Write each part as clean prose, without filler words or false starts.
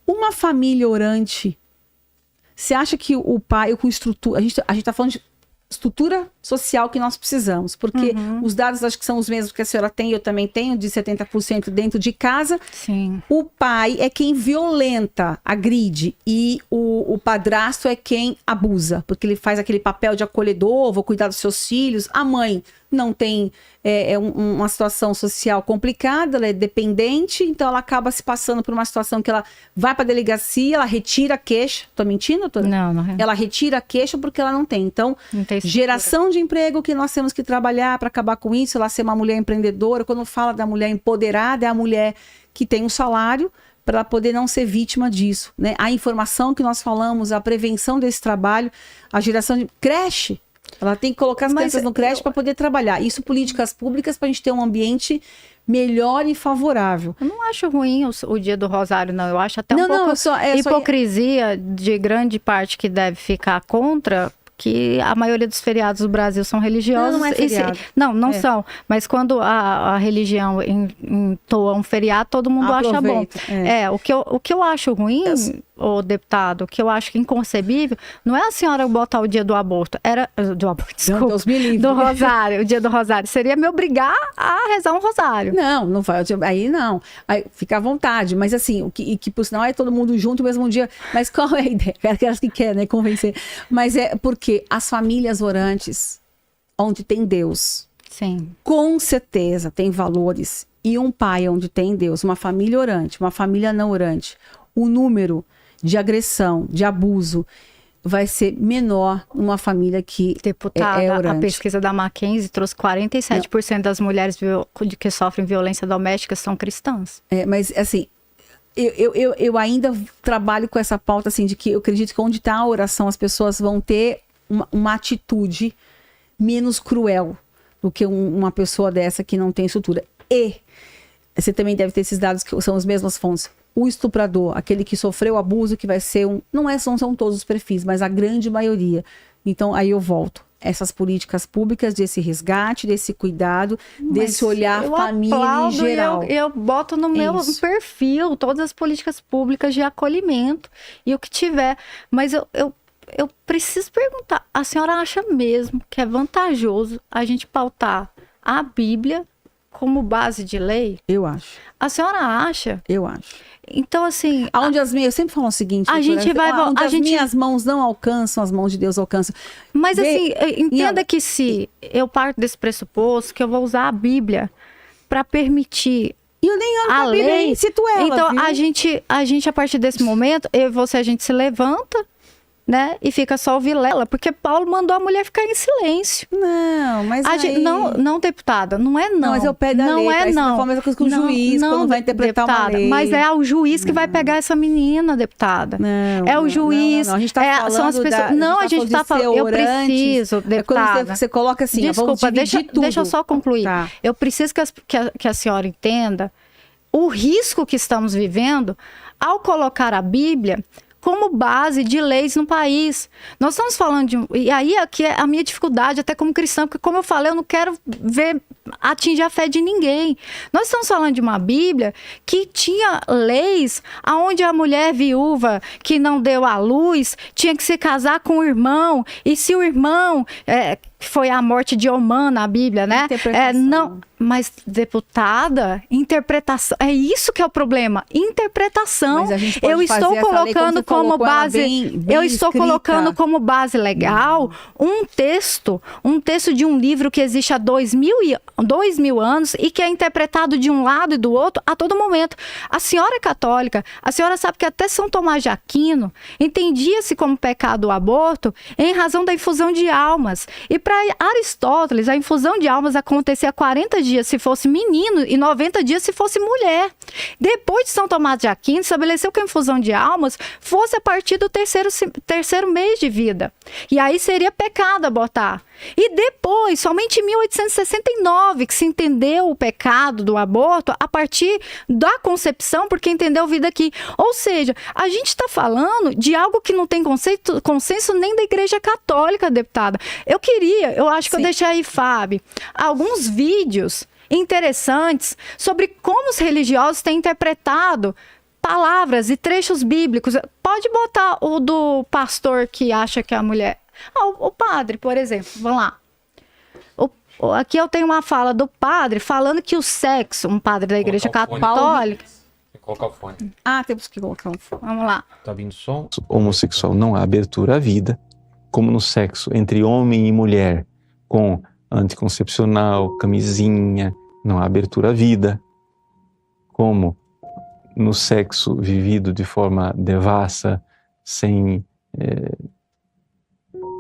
uma família orante, você acha que o pai, com estrutura... A gente tá falando de estrutura social que nós precisamos, porque os dados acho que são os mesmos que a senhora tem, eu também tenho, de 70% dentro de casa. Sim. O pai é quem violenta, agride, e o padrasto é quem abusa, porque ele faz aquele papel de acolhedor, vou cuidar dos seus filhos. A mãe não tem uma situação social complicada, ela é dependente, então ela acaba se passando por uma situação que ela vai para a delegacia, ela retira a queixa. Tô mentindo, doutora? Não. Ela retira a queixa porque ela não tem. Então, Não tem geração de emprego que nós temos que trabalhar para acabar com isso, ela ser uma mulher empreendedora. Quando fala da mulher empoderada, é a mulher que tem um salário para ela poder não ser vítima disso, né? A informação que nós falamos, a prevenção desse trabalho, a geração de creche. Ela tem que colocar as crianças no creche para poder trabalhar. Isso, políticas públicas, para a gente ter um ambiente melhor e favorável. Eu não acho ruim o dia do Rosário, não. Eu acho até um pouco hipocrisia de grande parte que deve ficar contra, que a maioria dos feriados do Brasil são religiosos. Não é feriado. Não são. Mas quando a religião entoa um feriado, todo mundo acha bom. O que eu acho ruim, o deputado, o que eu acho inconcebível, não é a senhora botar o dia do aborto, desculpa, Deus me livre. do Rosário, o dia do Rosário. Seria me obrigar a rezar um rosário. Não vai. Aí não. Aí fica à vontade. Mas assim, que por sinal é todo mundo junto no mesmo dia. Mas qual é a ideia? Aquelas que querem, né, convencer. Mas é porque as famílias orantes, onde tem Deus, sim, com certeza tem valores. E um pai onde tem Deus, uma família orante, uma família não orante, o número de agressão, de abuso, vai ser menor numa família que Deputada, é orante. A pesquisa da Mackenzie trouxe 47% das mulheres que sofrem violência doméstica são cristãs. Mas assim, eu ainda trabalho com essa pauta assim, de que eu acredito que onde está a oração, as pessoas vão ter uma atitude menos cruel do que uma pessoa dessa que não tem estrutura. E você também deve ter esses dados que são as mesmas fontes. O estuprador, aquele que sofreu abuso, que vai ser não são todos os perfis, mas a grande maioria. Então, aí eu volto. Essas políticas públicas, desse resgate, desse cuidado, desse olhar família em geral. Eu boto no meu perfil todas as políticas públicas de acolhimento e o que tiver. Mas eu preciso perguntar, a senhora acha mesmo que é vantajoso a gente pautar a Bíblia como base de lei? Eu acho. A senhora acha? Eu acho. Então, assim... eu sempre falo o seguinte, onde as minhas mãos não alcançam, as mãos de Deus alcançam. Mas assim, entenda que se eu parto desse pressuposto, que eu vou usar a Bíblia para permitir e eu nem amo a Bíblia, nem cito ela. Então, viu? a gente, a partir desse momento, eu e você, a gente se levanta, né? E fica só o vilela, porque Paulo mandou a mulher ficar em silêncio. Não, mas não, deputada, não é não. Não, mas eu pego a letra, não é a mesma coisa que o juiz, quando vai interpretar deputada, uma lei. Mas é o juiz que vai pegar essa menina, deputada. O juiz. Não, a gente tá falando são as pessoas. A gente tá falando. Eu preciso, deputada. É quando você coloca assim, desculpa, deixa eu só concluir. Tá. Eu preciso que a senhora entenda o risco que estamos vivendo ao colocar a Bíblia como base de leis no país. Nós estamos falando de... E aí aqui é a minha dificuldade, até como cristã, porque como eu falei, eu não quero atingir a fé de ninguém. Nós estamos falando de uma Bíblia que tinha leis onde a mulher viúva que não deu à luz tinha que se casar com o irmão, e se o irmão... foi a morte de Omã na Bíblia, né? Não, mas, deputada, interpretação, é isso que é o problema, interpretação. Eu estou colocando como base, colocando como base legal um texto de um livro que existe há 2000 anos e que é interpretado de um lado e do outro a todo momento. A senhora é católica, a senhora sabe que até São Tomás de Aquino entendia-se como pecado o aborto em razão da infusão de almas. E para Aristóteles, a infusão de almas acontecia 40 dias se fosse menino e 90 dias se fosse mulher. Depois de São Tomás de Aquino, estabeleceu que a infusão de almas fosse a partir do terceiro mês de vida. E aí seria pecado abortar. E depois, somente em 1869, que se entendeu o pecado do aborto a partir da concepção, porque entendeu vida aqui. Ou seja, a gente está falando de algo que não tem consenso nem da Igreja Católica, deputada. Eu acho que eu deixei aí, Fábio, alguns vídeos interessantes sobre como os religiosos têm interpretado palavras e trechos bíblicos. Pode botar o do pastor que acha que a mulher... o padre, por exemplo, vamos lá. Aqui eu tenho uma fala do padre falando que o sexo, um padre da igreja católica... Colocar o fone. Temos que colocar um fone. Vamos lá. Tá vindo som? Homossexual não há abertura à vida, como no sexo entre homem e mulher, com anticoncepcional, camisinha, não há abertura à vida, como no sexo vivido de forma devassa, sem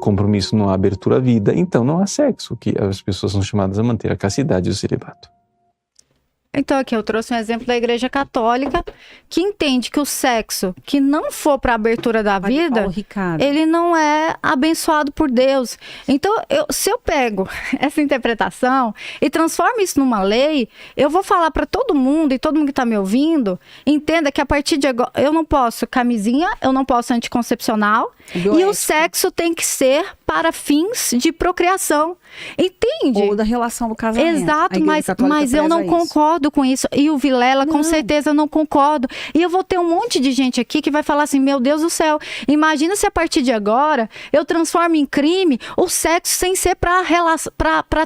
compromisso, não há abertura à vida, então não há sexo, que as pessoas são chamadas a manter a castidade e o celibato. Então aqui eu trouxe um exemplo da igreja católica que entende que o sexo que não for para a abertura da vida, ele não é abençoado por Deus. Então se eu pego essa interpretação e transformo isso numa lei, eu vou falar para todo mundo e todo mundo que está me ouvindo, entenda que a partir de agora eu não posso camisinha, eu não posso anticoncepcional e o sexo tem que ser para fins de procriação. Entende? Ou da relação do casamento. Exato, mas eu não concordo com isso. E o Vilela, com certeza, não concordo. E eu vou ter um monte de gente aqui que vai falar assim, meu Deus do céu, imagina se a partir de agora eu transformo em crime o sexo sem ser para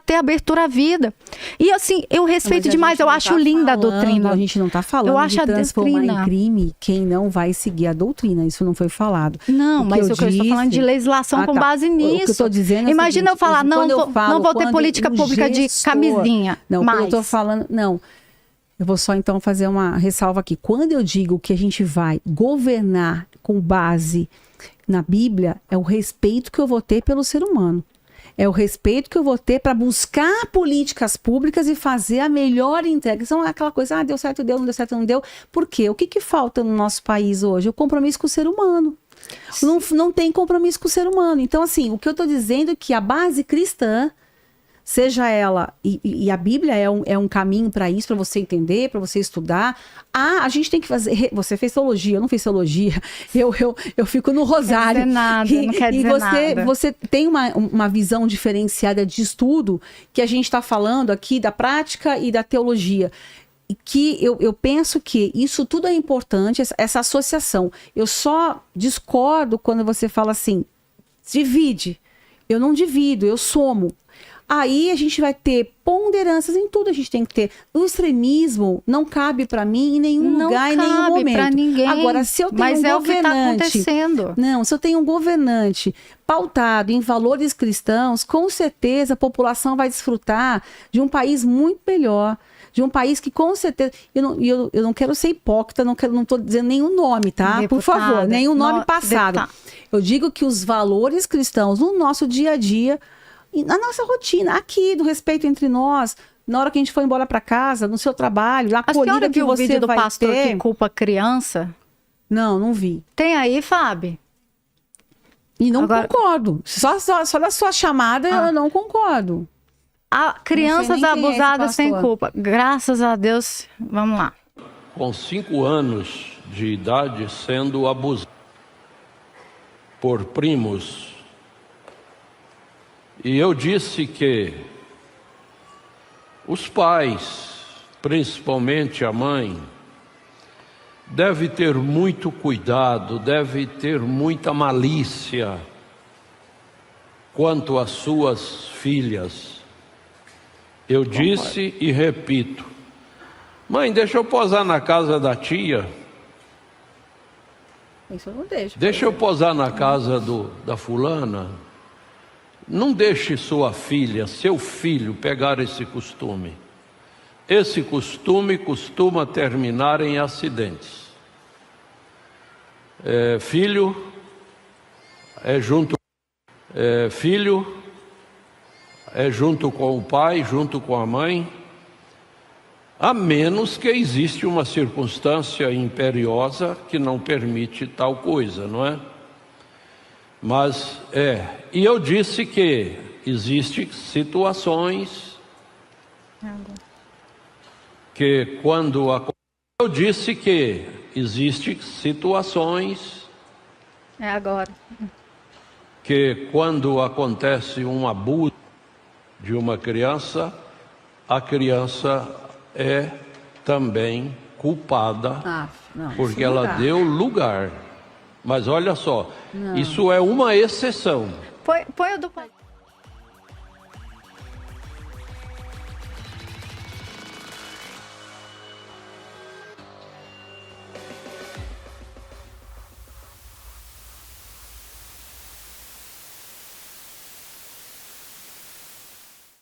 ter abertura à vida. E assim, eu respeito demais, eu acho linda a doutrina. A gente não está falando de transformar em crime quem não vai seguir a doutrina. Isso não foi falado. Não, mas eu estou falando de legislação com base nisso. O que eu estou dizendo imagina eu falar, não vou ter política pública de camisinha. Não, quando eu estou falando, não. Eu vou só então fazer uma ressalva aqui. Quando eu digo que a gente vai governar com base na Bíblia, é o respeito que eu vou ter pelo ser humano. É o respeito que eu vou ter para buscar políticas públicas e fazer a melhor entrega. Então, é aquela coisa, deu certo, deu, não deu certo, não deu. Por quê? O que falta no nosso país hoje? O compromisso com o ser humano. Não tem compromisso com o ser humano. Então, assim, o que eu estou dizendo é que a base cristã, seja ela, e a Bíblia é um caminho para isso, para você entender, para você estudar. A gente tem que fazer. Você fez teologia, eu não fiz teologia. Eu fico no rosário. Não quer dizer nada. Você tem uma visão diferenciada de estudo que a gente está falando aqui da prática e da teologia. E que eu penso que isso tudo é importante, essa associação. Eu só discordo quando você fala assim, divide. Eu não divido, eu somo. Aí a gente vai ter ponderâncias em tudo, a gente tem que ter. O extremismo não cabe para mim em nenhum lugar, em nenhum momento. Pra ninguém. Agora, se eu tenho mas um é governante, o que está acontecendo. Não, se eu tenho um governante pautado em valores cristãos, com certeza a população vai desfrutar de um país muito melhor. De um país que com certeza... Eu não quero ser hipócrita, não estou dizendo nenhum nome, tá? Deputada, por favor, nenhum nome passado. Eu digo que os valores cristãos no nosso dia a dia, na nossa rotina, aqui, do respeito entre nós, na hora que a gente for embora para casa, no seu trabalho, na acolhida que você vai ter... A senhora viu o vídeo do pastor que culpa a criança? Não vi. Tem aí, Fábio? E não concordo. Só da sua chamada eu não concordo. Crianças abusadas sem culpa. Graças a Deus. Vamos lá. Com 5 anos de idade sendo abusado por primos. E eu disse que os pais, principalmente a mãe, deve ter muito cuidado, deve ter muita malícia quanto às suas filhas. Eu disse e repito, mãe, deixa eu posar na casa da tia. Isso eu não deixo. Deixa eu posar na casa da fulana. Não deixe sua filha, seu filho, pegar esse costume. Esse costume costuma terminar em acidentes. Filho é junto com o pai, junto com a mãe, a menos que existe uma circunstância imperiosa que não permite tal coisa, não é? Mas e eu disse que existem situações que quando eu disse que existem situações que quando acontece um abuso de uma criança, a criança é também culpada, Não, porque isso não ela dá. deu lugar. Mas olha só, isso é uma exceção. Põe o do pai.